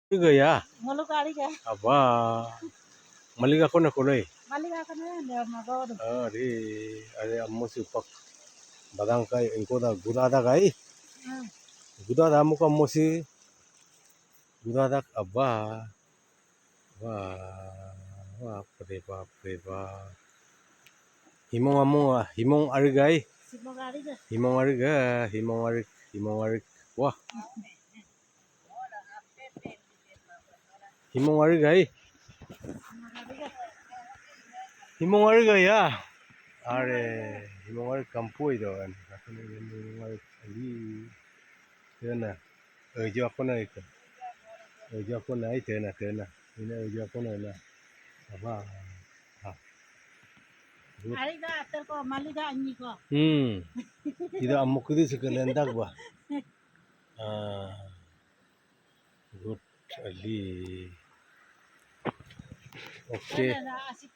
Juga ya? Mulukariga. Aba. Maliga ko na kulay. Maliga ka na yan. Magawad. Ari, ari ammosi pak badangkai engkoda gudada kai. Gudada amuka ammosi. Gudada aba. Wah, preba. Himong arigai. Himong arig. Wah. Himong arigai. Himong arigai ya. Are himong arig kampu itu kan. Kasane himong arig ali. Tena. Ojo ako na ito. Ojo ako na tena. Ini ojo ako na. Aba. Ariga atar ko maliga anyi ko. Ida amuk itu sekelendak ba. Good ali. Okay.